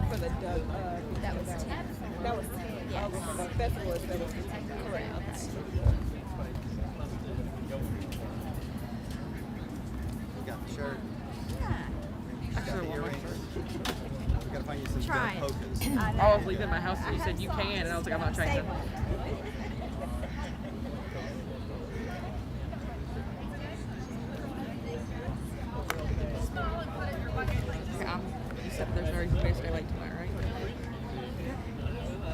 For the duck, That was 10. that was 10. Yes. Okay, for the festival is that was 10. Correct. You got the shirt. Yeah. You got the earrings. We gotta find you some Try good it. polkas. I know. I was leaving my house and you said you can, and I was like, I'm not trying to. Okay, you said there's no reason for me to stay late tonight, right?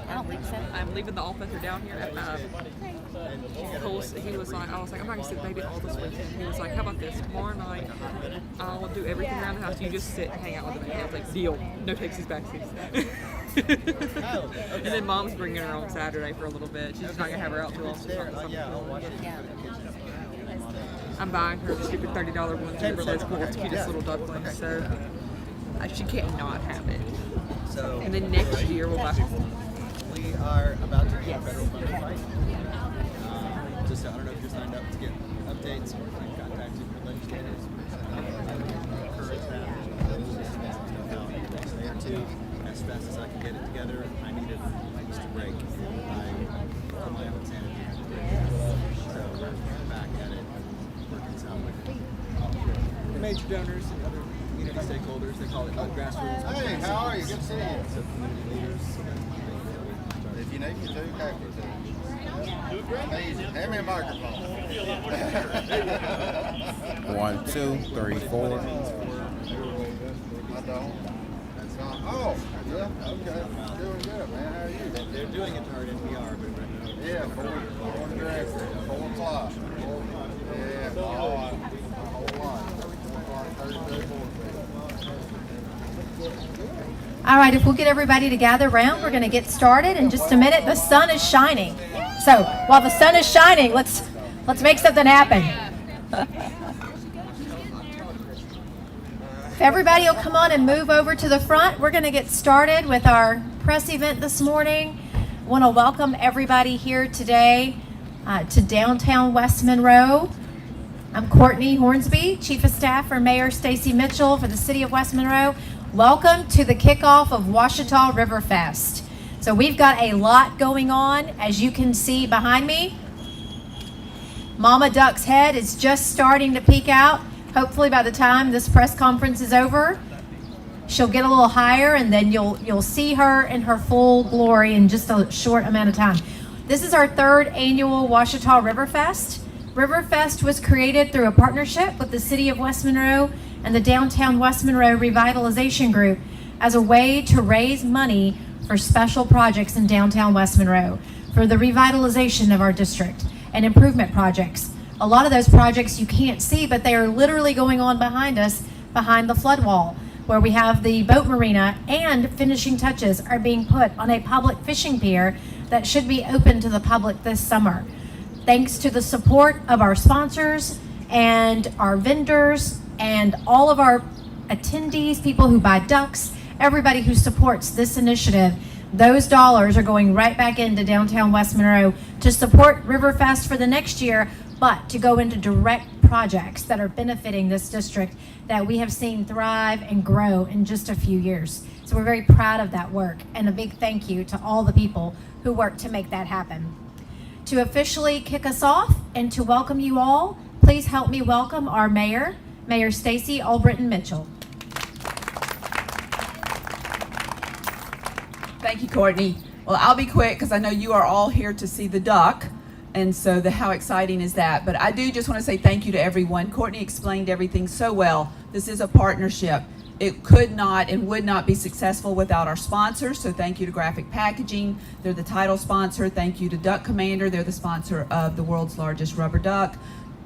I don't think so. I'm leaving the officer down here at 5. He was like, I was like, I'm not gonna sit baby all this weekend. He was like, how about this? Tomorrow night, I'll do everything around the house. You just sit and hang out with me. I was like, deal. No takesies, backsies. And then mom's bringing her on Saturday for a little bit. She's not gonna have her out too long. She's talking something. Yeah. I'm buying her the stupid $30 onesie for those cool, cutest little ducklings. So she can't not have it. So And then next year we'll buy. we are about to do a federal funding fight. Just I don't know if you're signed up to get updates or if you've contacted your legislators. Encourage that. Know how the next day or two, as fast as I can get it together, I needed just a break. For my own sanity. So we're back at it, working this out with major donors and other community stakeholders. They call it grassroots. Hey, how are you? Good to see you. So community leaders. If you need me to, okay. Hand me a microphone. 1, 2, 3, 4. I don't. Oh, yeah, okay. Doing good, man. How are you? They're doing it hard NPR, but right now. Yeah, 4 director, 4 o'clock. Yeah, all right. A whole lot. 32, 43. All right, if we'll get everybody to gather around, we're going to get started in just a minute. The sun is shining. So while the sun is shining, let's make something happen. If everybody will come on and move over to the front, we're going to get started with our press event this morning. I want to welcome everybody here today to downtown West Monroe. I'm Courtney Hornsby, Chief of Staff for Mayor Stacy Mitchell for the City of West Monroe. Welcome to the kickoff of Ouachita Riverfest. So we've got a lot going on, as you can see behind me. Mama Duck's head is just starting to peek out. Hopefully by the time this press conference is over, she'll get a little higher and then you'll see her in her full glory in just a short amount of time. This is our 3rd annual Ouachita Riverfest. Riverfest was created through a partnership with the City of West Monroe and the Downtown West Monroe Revitalization Group as a way to raise money for special projects in downtown West Monroe for the revitalization of our district and improvement projects. A lot of those projects you can't see, but they are literally going on behind us, behind the flood wall, where we have the boat marina, and finishing touches are being put on a public fishing pier that should be open to the public this summer. Thanks to the support of our sponsors and our vendors and all of our attendees, people who buy ducks, everybody who supports this initiative, those dollars are going right back into downtown West Monroe to support Riverfest for the next year, but to go into direct projects that are benefiting this district that we have seen thrive and grow in just a few years. So we're very proud of that work, and a big thank you to all the people who worked to make that happen. To officially kick us off and to welcome you all, please help me welcome our mayor, Mayor Stacy Albritton Mitchell. Thank you, Courtney. Well, I'll be quick because I know you are all here to see the duck, and so how exciting is that? But I do just want to say thank you to everyone. Courtney explained everything so well. This is a partnership. It could not and would not be successful without our sponsors, so thank you to Graphic Packaging. They're the title sponsor. Thank you to Duck Commander. They're the sponsor of the world's largest rubber duck.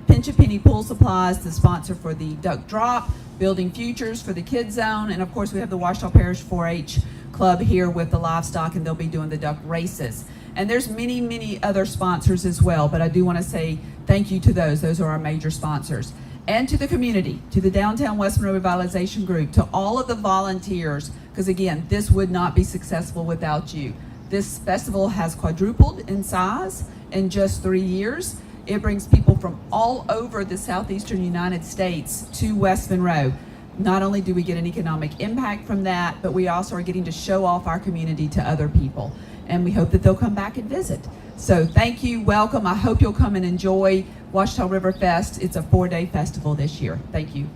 Pinch a Penny Pool Supplies, the sponsor for the Duck Drop. Building Futures for the Kids Zone. And of course, we have the Ouachita Parish 4-H Club here with the livestock, and they'll be doing the duck races. And there's many, many other sponsors as well, but I do want to say thank you to those. Those are our major sponsors. And to the community, to the Downtown West Monroe Revitalization Group, to all of the volunteers, because again, this would not be successful without you. This festival has quadrupled in size in just 3 years. It brings people from all over the southeastern United States to West Monroe. not only do we get an economic impact from that, but we also are getting to show off our community to other people. And we hope that they'll come back and visit. So thank you, welcome. I hope you'll come and enjoy Ouachita Riverfest. It's a 4-day festival this year. Thank you.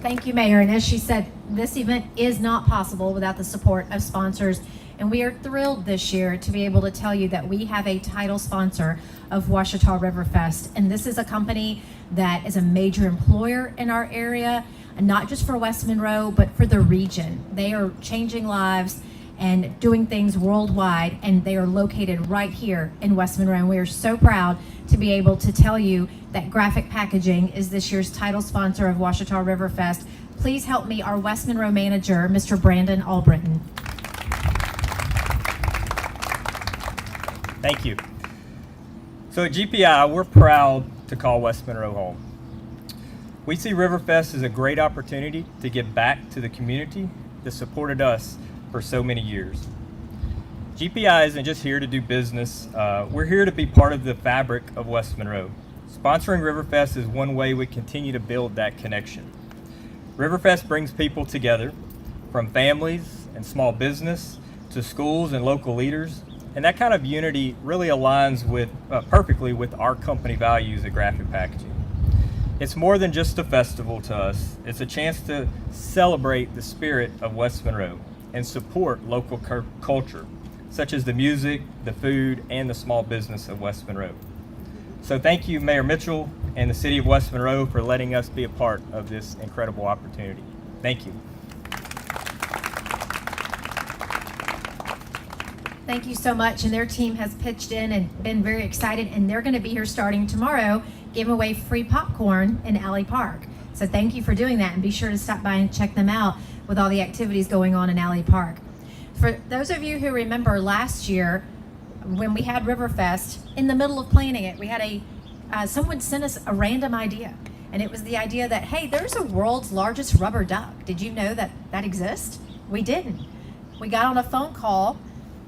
Thank you, Mayor. And as she said, this event is not possible without the support of sponsors. And we are thrilled this year to be able to tell you that we have a title sponsor of Ouachita Riverfest. And this is a company that is a major employer in our area, and not just for West Monroe, but for the region. They are changing lives and doing things worldwide, and they are located right here in West Monroe. And we are so proud to be able to tell you that Graphic Packaging is this year's title sponsor of Ouachita Riverfest. Please help me, our West Monroe manager, Mr. Brandon Albritton. Thank you. So at GPI, we're proud to call West Monroe home. We see Riverfest as a great opportunity to give back to the community that supported us for so many years. GPI isn't just here to do business. We're here to be part of the fabric of West Monroe. Sponsoring Riverfest is one way we continue to build that connection. Riverfest brings people together, from families and small business to schools and local leaders, and that kind of unity really aligns with perfectly with our company values at Graphic Packaging. It's more than just a festival to us. It's a chance to celebrate the spirit of West Monroe and support local culture, such as the music, the food, and the small business of West Monroe. So thank you, Mayor Mitchell and the City of West Monroe, for letting us be a part of this incredible opportunity. Thank you. Thank you so much. And their team has pitched in and been very excited, and they're going to be here starting tomorrow, giving away free popcorn in Alley Park. So thank you for doing that, and be sure to stop by and check them out with all the activities going on in Alley Park. For those of you who remember last year when we had Riverfest, in the middle of planning it, we had someone sent us a random idea. And it was the idea that, hey, there's a world's largest rubber duck. Did you know that that exists? We didn't. We got on a phone call,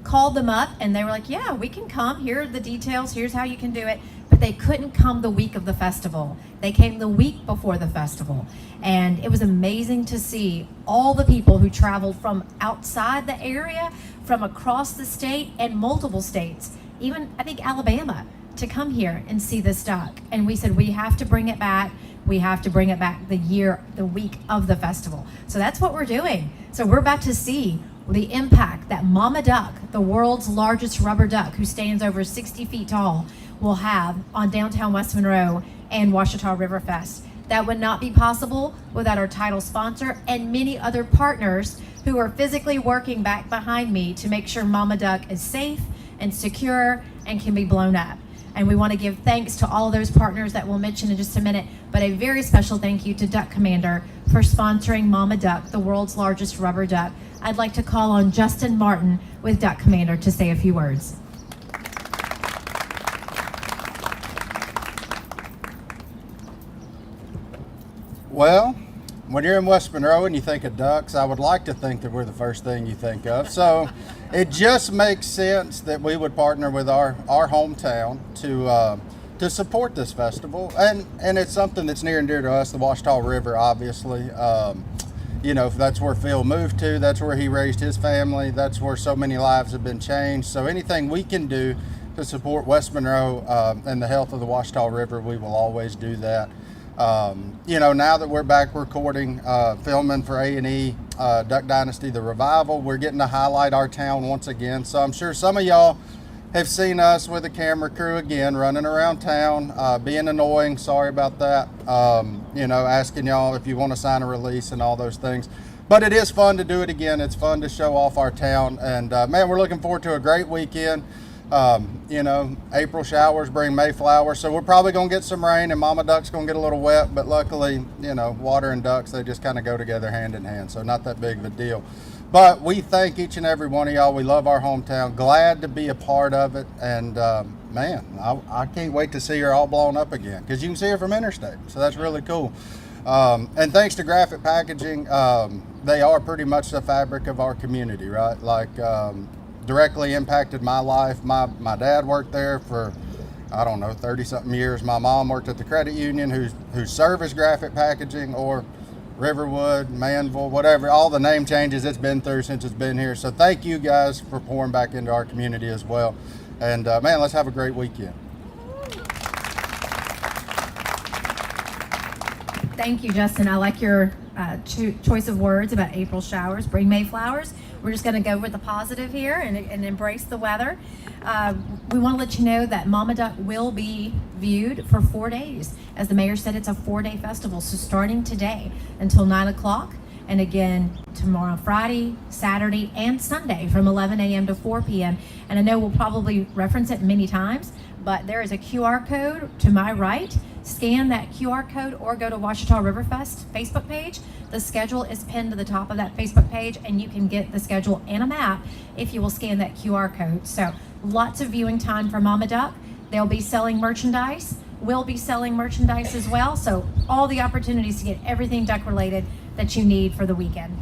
called them up, and they were like, yeah, we can come. Here are the details. Here's how you can do it. But they couldn't come the week of the festival. They came the week before the festival. And it was amazing to see all the people who traveled from outside the area, from across the state and multiple states, even I think Alabama, to come here and see this duck. And we said, we have to bring it back. We have to bring it back the week of the festival. So that's what we're doing. So we're about to see the impact that Mama Duck, the world's largest rubber duck, who stands over 60 feet tall, will have on downtown West Monroe and Ouachita Riverfest. That would not be possible without our title sponsor and many other partners who are physically working back behind me to make sure Mama Duck is safe and secure and can be blown up. And we want to give thanks to all of those partners that we'll mention in just a minute, but a very special thank you to Duck Commander for sponsoring Mama Duck, the world's largest rubber duck. I'd like to call on Justin Martin with Duck Commander to say a few words. Well, when you're in West Monroe and you think of ducks, I would like to think that we're the first thing you think of. So it just makes sense that we would partner with our hometown to support this festival. And it's something that's near and dear to us, the Ouachita River, obviously. You know, that's where Phil moved to. That's where he raised his family. That's where so many lives have been changed. So anything we can do to support West Monroe and the health of the Ouachita River, we will always do that. You know, now that we're back recording, filming for A&E, Duck Dynasty, The Revival, we're getting to highlight our town once again. So I'm sure some of y'all have seen us with a camera crew again, running around town, being annoying. Sorry about that. You know, asking y'all if you want to sign a release and all those things. But it is fun to do it again. It's fun to show off our town. And man, we're looking forward to a great weekend. You know, April showers bring May flowers, so we're probably going to get some rain, and Mama Duck's going to get a little wet, but luckily, you know, water and ducks, they just kind of go together hand in hand, so not that big of a deal. But we thank each and every one of y'all. We love our hometown. Glad to be a part of it, and man, I can't wait to see her all blown up again, because you can see her from Interstate, so that's really cool. And thanks to Graphic Packaging, they are pretty much the fabric of our community, right? Like, directly impacted my life. My dad worked there for I don't know, 30-something years. My mom worked at the credit union whose service graphic packaging, or Riverwood, Manville, whatever, all the name changes it's been through since it's been here. So thank you guys for pouring back into our community as well. And man, let's have a great weekend. Thank you, Justin. I like your choice of words about April showers. Bring May flowers. We're just going to go with the positive here and embrace the weather. We want to let you know that Mama Duck will be viewed for 4 days. As the mayor said, it's a 4-day festival. So starting today until 9 o'clock, and again tomorrow, Friday, Saturday, and Sunday from 11 a.m. to 4 p.m. And I know we'll probably reference it many times, but there is a QR code to my right. Scan that QR code or go to Ouachita Riverfest Facebook page. The schedule is pinned to the top of that Facebook page, and you can get the schedule and a map if you will scan that QR code. So lots of viewing time for Mama Duck. They'll be selling merchandise. We'll be selling merchandise as well. So all the opportunities to get everything duck related that you need for the weekend.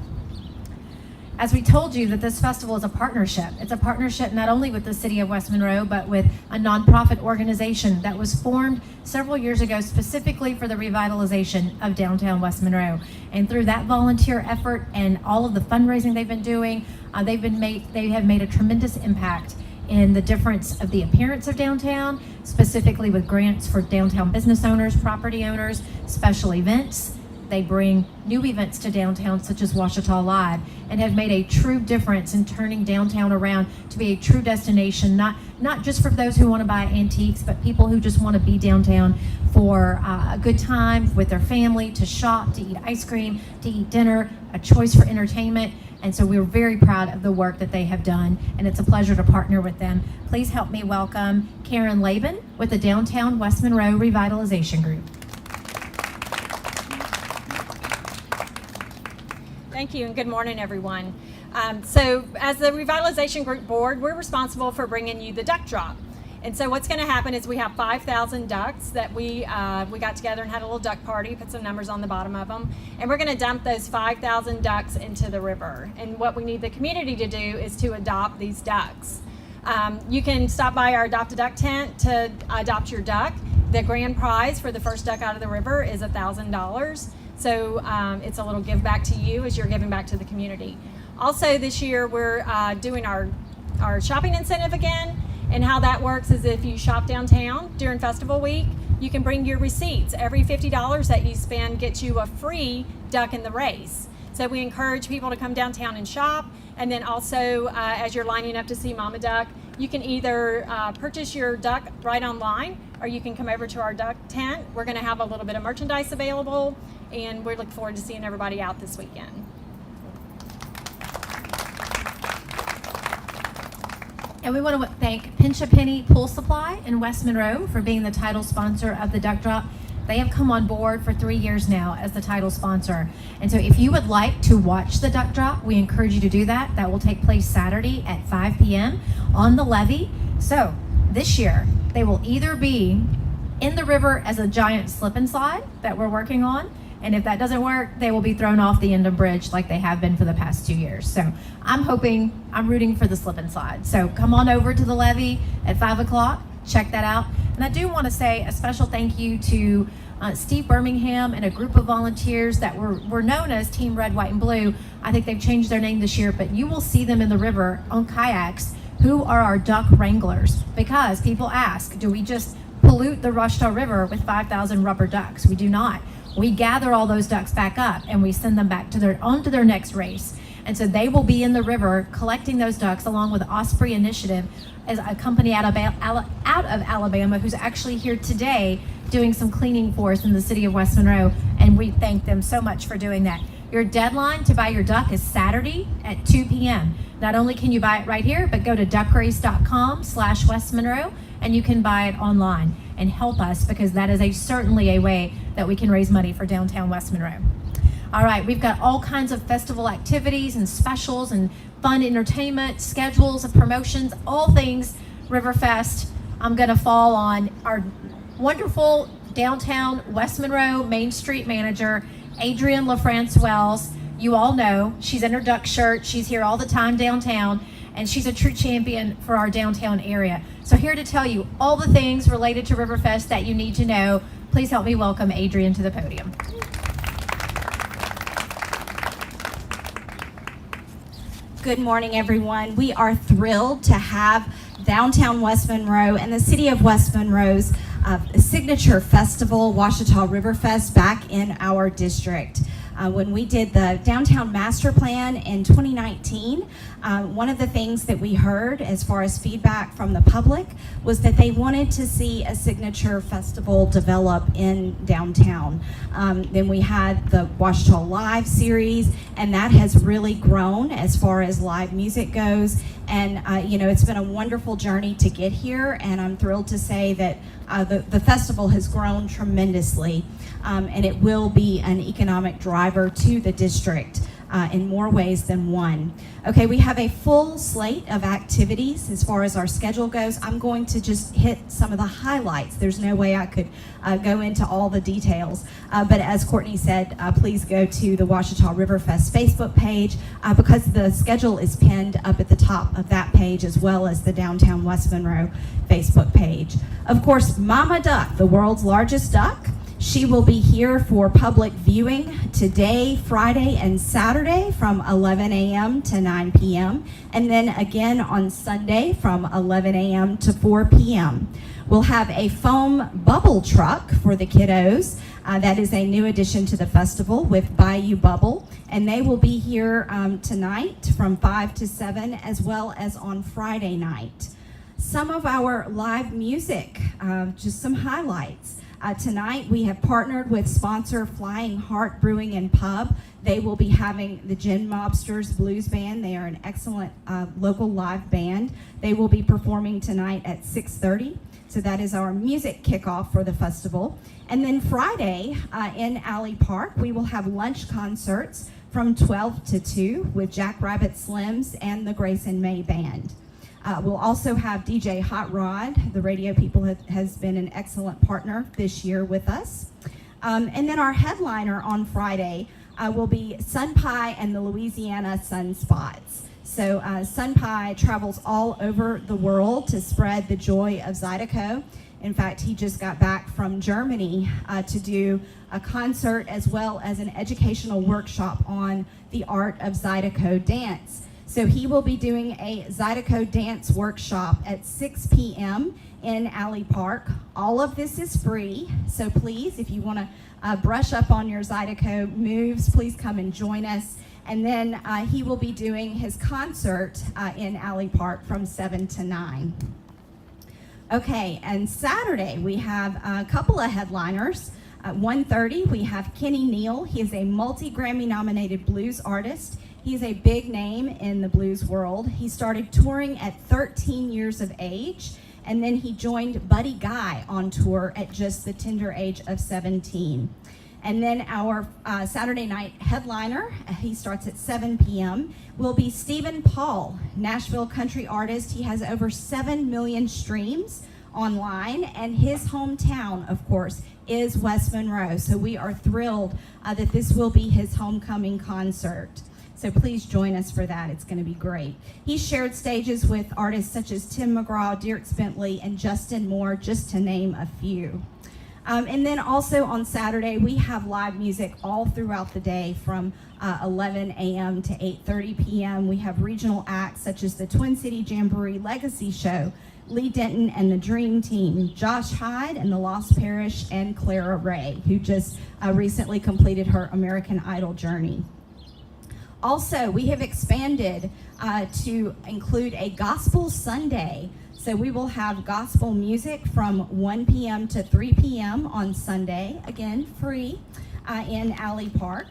As we told you that this festival is a partnership. It's a partnership not only with the city of West Monroe, but with a nonprofit organization that was formed several years ago specifically for the revitalization of downtown West Monroe. And through that volunteer effort and all of the fundraising they've been doing, they have made a tremendous impact in the difference of the appearance of downtown, specifically with grants for downtown business owners, property owners, special events. They bring new events to downtown, such as Ouachita Live, and have made a true difference in turning downtown around to be a true destination, not just for those who want to buy antiques, but people who just want to be downtown for a good time with their family, to shop, to eat ice cream, to eat dinner, a choice for entertainment. And so we're very proud of the work that they have done, and it's a pleasure to partner with them. Please help me welcome Karen Laban with the Downtown West Monroe Revitalization Group. Thank you, and good morning, everyone. So as the Revitalization Group Board, we're responsible for bringing you the duck drop. And so what's going to happen is we have 5,000 ducks that we got together and had a little duck party, put some numbers on the bottom of them, and we're going to dump those 5,000 ducks into the river. And what we need the community to do is to adopt these ducks. You can stop by our Adopt a Duck tent to adopt your duck. The grand prize for the first duck out of the river is $1,000. So it's a little give back to you as you're giving back to the community. Also this year we're doing our shopping incentive again, and how that works is if you shop downtown during festival week, you can bring your receipts. Every $50 that you spend gets you a free duck in the race. So we encourage people to come downtown and shop, and then also as you're lining up to see Mama Duck, you can either purchase your duck right online, or you can come over to our duck tent. We're going to have a little bit of merchandise available, and we look forward to seeing everybody out this weekend. And we want to thank Pinch a Penny Pool Supply in West Monroe for being the title sponsor of the Duck Drop. They have come on board for 3 years now as the title sponsor. And so if you would like to watch the Duck Drop, we encourage you to do that. That will take place Saturday at 5 p.m. on the levee. So this year, they will either be in the river as a giant slip and slide that we're working on, and if that doesn't work, they will be thrown off the Endom Bridge like they have been for the past 2 years. So I'm rooting for the slip and slide. So come on over to the levee at 5 o'clock, check that out. And I do want to say a special thank you to Steve Birmingham and a group of volunteers that were known as Team Red, White, and Blue. I think they've changed their name this year, but you will see them in the river on kayaks, who are our duck wranglers. Because people ask, do we just pollute the Ouachita River with 5,000 rubber ducks? We do not. We gather all those ducks back up and we send them back onto their next race. And so they will be in the river collecting those ducks along with Osprey Initiative, as a company out of Alabama who's actually here today doing some cleaning for us in the city of West Monroe. And we thank them so much for doing that. Your deadline to buy your duck is Saturday at 2 p.m. Not only can you buy it right here, but go to duckrace.com/West Monroe and you can buy it online and help us, because that is certainly a way that we can raise money for downtown West Monroe. All right, we've got all kinds of festival activities and specials and fun entertainment, schedules and promotions, all things Riverfest. I'm gonna fall on our wonderful downtown West Monroe Main Street manager, Adrienne LaFrance Wells. You all know, she's in her duck shirt, she's here all the time downtown, and she's a true champion for our downtown area. So here to tell you all the things related to Riverfest that you need to know, please help me welcome Adrienne to the podium. Good morning, everyone. We are thrilled to have downtown West Monroe and the city of West Monroe's signature festival, Ouachita Riverfest, back in our district. When we did the downtown master plan in 2019, one of the things that we heard as far as feedback from the public was that they wanted to see a signature festival develop in downtown. Then we had the Ouachita Live series, and that has really grown as far as live music goes. And it's been a wonderful journey to get here, and I'm thrilled to say that the festival has grown tremendously, and it will be an economic driver to the district in more ways than one. Okay, we have a full slate of activities as far as our schedule goes. I'm going to just hit some of the highlights. There's no way I could go into all the details, but as Courtney said, please go to the Ouachita Riverfest Facebook page because the schedule is pinned up at the top of that page, as well as the Downtown West Monroe Facebook page. Of course, Mama Duck, the world's largest duck, she will be here for public viewing today, Friday, and Saturday from 11 a.m. to 9 p.m. and then again on Sunday from 11 a.m. to 4 p.m. We'll have a foam bubble truck for the kiddos. That is a new addition to the festival with Bayou Bubble, and they will be here tonight from 5 to 7 as well as on Friday night. Some of our live music, just some highlights. Tonight we have partnered with sponsor Flying Heart Brewing and Pub. They will be having the Gin Mobsters Blues Band. They are an excellent local live band. They will be performing tonight at 6:30. So that is our music kickoff for the festival. And then Friday in Alley Park, we will have lunch concerts from 12 to 2 with Jack Rabbit Slims and the Grace and May Band. We'll also have DJ Hot Rod. The radio people has been an excellent partner this year with us. And then our headliner on Friday will be Sun Pie and the Louisiana Sunspots. So Sun Pie travels all over the world to spread the joy of Zydeco. In fact, he just got back from Germany to do a concert as well as an educational workshop on the art of Zydeco dance. So he will be doing a Zydeco dance workshop at 6 p.m. in Alley Park. All of this is free, so please, if you want to brush up on your Zydeco moves, please come and join us. And then he will be doing his concert in Alley Park from 7 to 9. Okay, and Saturday we have a couple of headliners. At 1:30 we have Kenny Neal. He is a multi-Grammy nominated blues artist. He's a big name in the blues world. He started touring at 13 years of age, and then he joined Buddy Guy on tour at just the tender age of 17. And then our Saturday night headliner, he starts at 7 p.m., will be Stephen Paul, Nashville country artist. He has over 7 million streams online, and his hometown, of course, is West Monroe. So we are thrilled that this will be his homecoming concert. So please join us for that. It's going to be great. He's shared stages with artists such as Tim McGraw, Dierks Bentley, and Justin Moore, just to name a few. And then also on Saturday, we have live music all throughout the day from 11 a.m. to 8:30 p.m. We have regional acts such as the Twin City Jamboree Legacy Show, Lee Denton and the Dream Team, Josh Hyde and the Lost Parish, and Clara Ray, who just recently completed her American Idol journey. Also, we have expanded to include a Gospel Sunday. So we will have gospel music from 1 p.m. to 3 p.m. on Sunday, again, free, in Alley Park.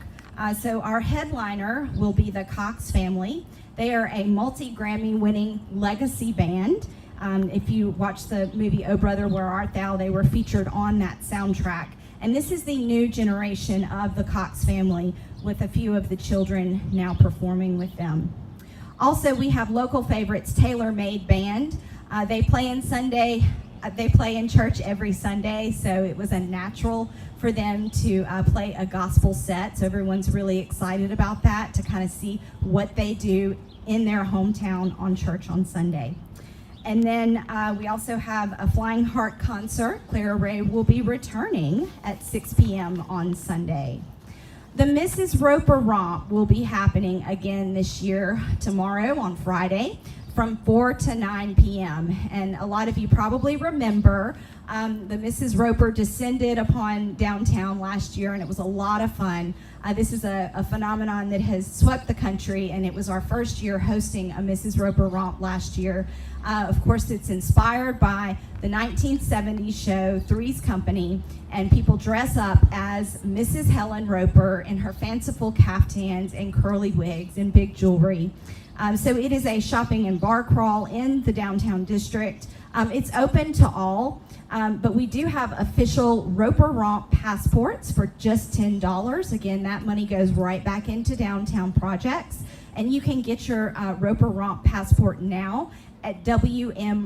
So our headliner will be the Cox family. They are a multi-Grammy winning legacy band. If you watch the movie Oh Brother, Where Art Thou, they were featured on that soundtrack. And this is the new generation of the Cox family, with a few of the children now performing with them. Also, we have local favorites, Tailor Made Band. They play in Sunday they play in church every Sunday, so it was a natural for them to play a gospel set. So everyone's really excited about that, to kind of see what they do in their hometown on church on Sunday. And then we also have a Flying Heart concert. Clara Ray will be returning at 6 p.m. on Sunday. The Mrs. Roper Romp will be happening again this year, tomorrow on Friday, from 4 to 9 p.m. And a lot of you probably remember the Mrs. Roper descended upon downtown last year, and it was a lot of fun. This is a phenomenon that has swept the country, and it was our first year hosting a Mrs. Roper Romp last year. Of course, it's inspired by the 1970s show Three's Company, and people dress up as Mrs. Helen Roper in her fanciful caftans and curly wigs and big jewelry. So it is a shopping and bar crawl in the downtown district. It's open to all, but we do have official Roper Romp passports for just $10. Again, that money goes right back into downtown projects, and you can get your Roper Romp passport now at wmromp.com.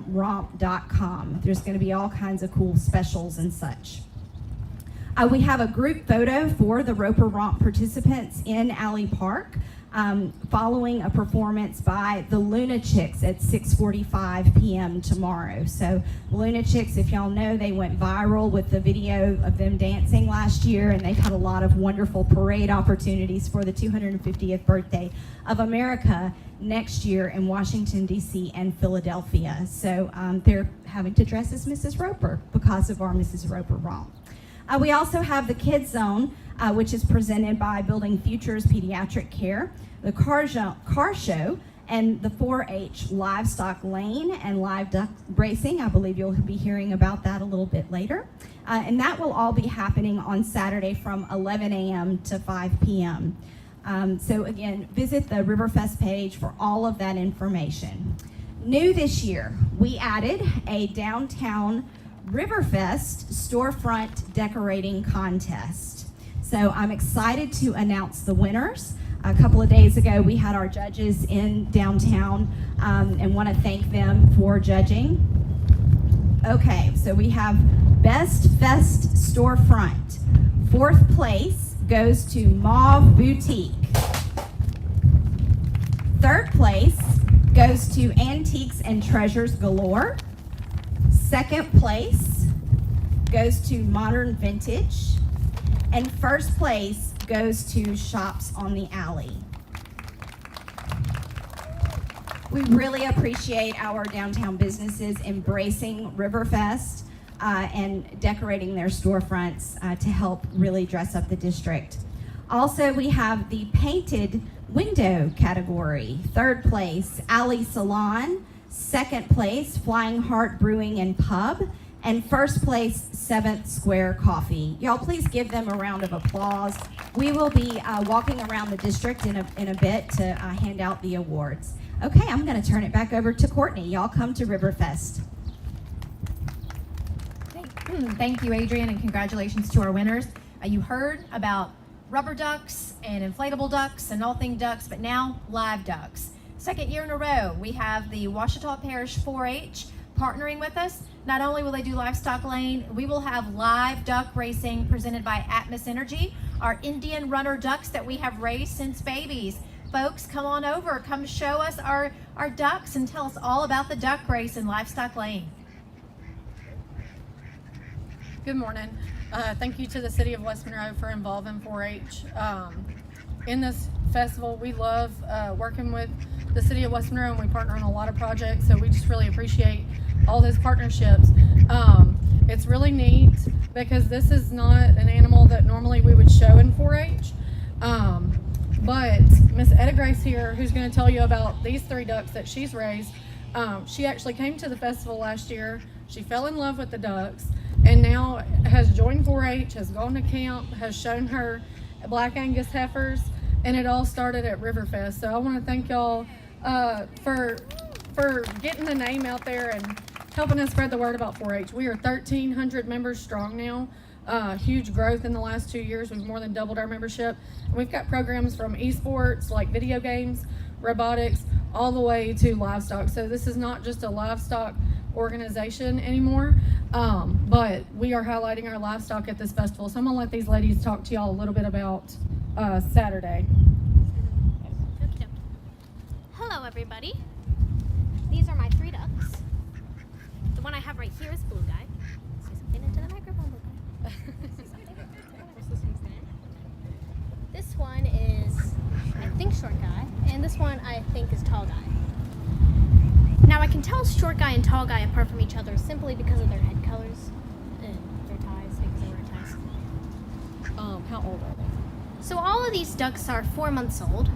There's going to be all kinds of cool specials and such. We have a group photo for the Roper Romp participants in Alley Park, following a performance by the Lunatics at 6:45 p.m. tomorrow. So Lunatics, if y'all know, they went viral with the video of them dancing last year, and they've had a lot of wonderful parade opportunities for the 250th birthday of America next year in Washington, D.C. and Philadelphia. So they're having to dress as Mrs. Roper because of our Mrs. Roper Romp. We also have the Kids Zone, which is presented by Building Futures Pediatric Care, the car show, and the 4-H Livestock Lane and Live Duck Racing. I believe you'll be hearing about that a little bit later. And that will all be happening on Saturday from 11 a.m. to 5 p.m. So again, visit the Riverfest page for all of that information. New this year, we added a downtown Riverfest storefront decorating contest. So I'm excited to announce the winners. A couple of days ago, we had our judges in downtown and want to thank them for judging. Okay, so we have Best Fest Storefront. 4th place goes to Mauve Boutique. 3rd place goes to Antiques and Treasures Galore. 2nd place goes to Modern Vintage, and 1st place goes to Shops on the Alley. We really appreciate our downtown businesses embracing Riverfest and decorating their storefronts to help really dress up the district. Also, we have the painted window category. 3rd place, Alley Salon. 2nd place, Flying Heart Brewing and Pub, and 1st place, 7th Square Coffee. Y'all please give them a round of applause. We will be walking around the district in a bit to hand out the awards. Okay, I'm gonna turn it back over to Courtney. Y'all come to Riverfest. Thank you, Adrian, and congratulations to our winners. You heard about rubber ducks and inflatable ducks and all thing ducks, but now live ducks. 2nd year in a row, we have the Ouachita Parish 4-H partnering with us. Not only will they do Livestock Lane, we will have live duck racing presented by Atmos Energy, our Indian runner ducks that we have raised since babies. Folks, come on over, come show us our ducks and tell us all about the duck race in Livestock Lane. Good morning. Thank you to the City of West Monroe for involving 4-H. In this festival, we love working with the City of West Monroe, and we partner on a lot of projects, so we just really appreciate all those partnerships. It's really neat because this is not an animal that normally we would show in 4-H, but Miss Etta Grace here, who's going to tell you about these 3 ducks that she's raised, she actually came to the festival last year. She fell in love with the ducks and now has joined 4-H, has gone to camp, has shown her Black Angus heifers, and it all started at Riverfest. So I want to thank y'all for getting the name out there and helping us spread the word about 4-H. We are 1,300 members strong now. Huge growth in the last 2 years. We've more than doubled our membership. And we've got programs from esports like video games, robotics, all the way to livestock. So this is not just a livestock organization anymore. But we are highlighting our livestock at this festival. So I'm gonna let these ladies talk to y'all a little bit about Saturday. Okey-dokey. Hello, everybody. These are my 3 ducks. The one I have right here is Blue Guy. Say something into the microphone, Blue Guy. Say something. What's this one's name? This one is, I think, Short Guy, and this one I think is Tall Guy. Now I can tell Short Guy and Tall Guy apart from each other simply because of their head colors and their ties, because they wear ties. How old are they? So all of these ducks are 4 months old.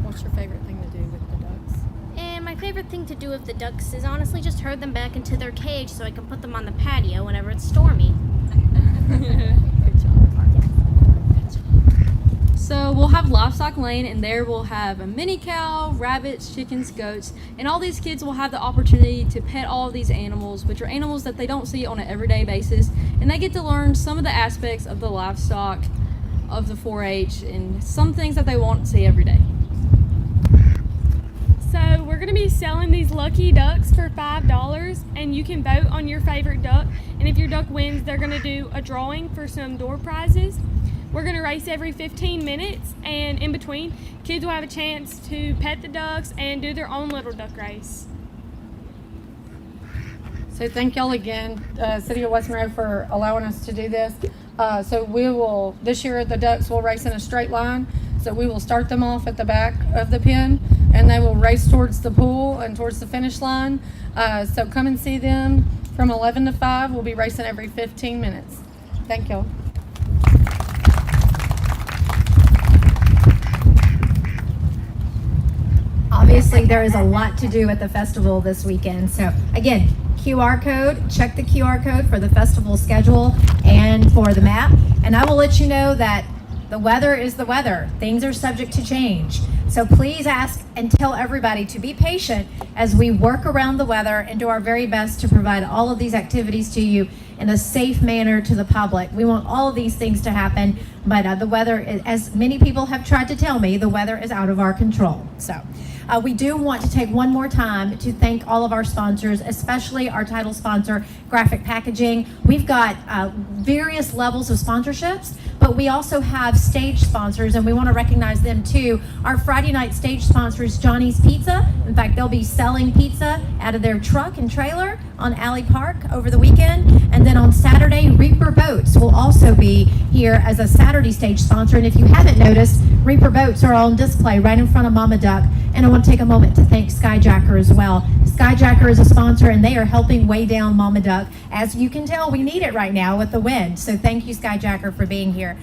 What's your favorite thing to do with the ducks? And my favorite thing to do with the ducks is honestly just herd them back into their cage so I can put them on the patio whenever it's stormy. Good job. So we'll have livestock lane, and there we'll have a mini cow, rabbits, chickens, goats, and all these kids will have the opportunity to pet all of these animals, which are animals that they don't see on an everyday basis, and they get to learn some of the aspects of the livestock of the 4-H and some things that they won't see every day. So we're going to be selling these lucky ducks for $5, and you can vote on your favorite duck, and if your duck wins, they're going to do a drawing for some door prizes. We're going to race every 15 minutes, and in between, kids will have a chance to pet the ducks and do their own little duck race. So thank y'all again, City of West Monroe, for allowing us to do this. So we will, this year the ducks will race in a straight line. So we will start them off at the back of the pen, and they will race towards the pool and towards the finish line. So come and see them from 11 to 5. We'll be racing every 15 minutes. Thank y'all. Obviously, there is a lot to do at the festival this weekend. So again, QR code, check the QR code for the festival schedule and for the map. And I will let you know that the weather is the weather. Things are subject to change. So please ask and tell everybody to be patient as we work around the weather and do our very best to provide all of these activities to you in a safe manner to the public. We want all of these things to happen, but the weather, as many people have tried to tell me, the weather is out of our control. So we do want to take one more time to thank all of our sponsors, especially our title sponsor, Graphic Packaging. We've got various levels of sponsorships, but we also have stage sponsors, and we want to recognize them too. Our Friday night stage sponsor is Johnny's Pizza. In fact, they'll be selling pizza out of their truck and trailer on Alley Park over the weekend. And then on Saturday, Reaper Boats will also be here as a Saturday stage sponsor. And if you haven't noticed, Reaper Boats are on display right in front of Mama Duck. And I want to take a moment to thank Skyjacker as well. Skyjacker is a sponsor, and they are helping weigh down Mama Duck. As you can tell, we need it right now with the wind. So thank you, Skyjacker, for being here.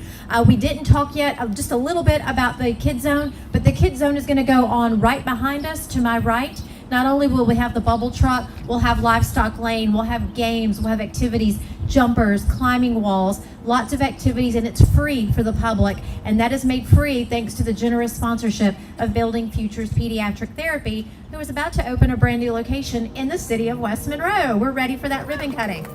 We didn't talk yet just a little bit about the Kids Zone, but the Kids Zone is going to go on right behind us to my right. Not only will we have the bubble truck, we'll have livestock lane, we'll have games, we'll have activities, jumpers, climbing walls, lots of activities, and it's free for the public. And that is made free thanks to the generous sponsorship of Building Futures Pediatric Therapy, who is about to open a brand new location in the city of West Monroe. We're ready for that ribbon cutting.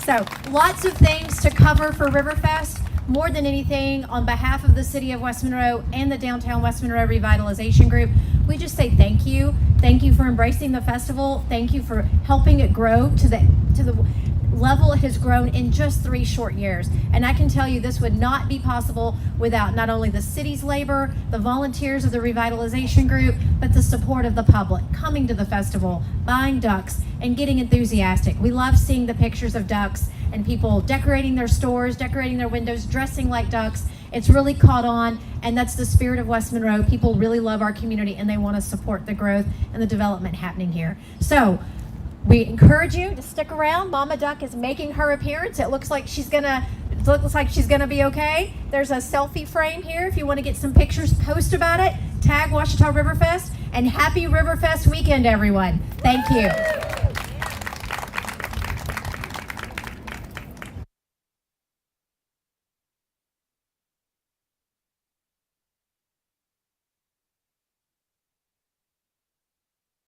So lots of things to cover for Riverfest. More than anything, on behalf of the city of West Monroe and the Downtown West Monroe Revitalization Group, we just say thank you. Thank you for embracing the festival. Thank you for helping it grow to the level it has grown in just 3 short years. And I can tell you this would not be possible without not only the city's labor, the volunteers of the revitalization group, but the support of the public coming to the festival, buying ducks, and getting enthusiastic. We love seeing the pictures of ducks and people decorating their stores, decorating their windows, dressing like ducks. It's really caught on, and that's the spirit of West Monroe. People really love our community, and they want to support the growth and the development happening here. So we encourage you to stick around. Mama Duck is making her appearance. It looks like she's gonna be okay. There's a selfie frame here. If you want to get some pictures, post about it. Tag Ouachita Riverfest, and happy Riverfest weekend, everyone. Thank you.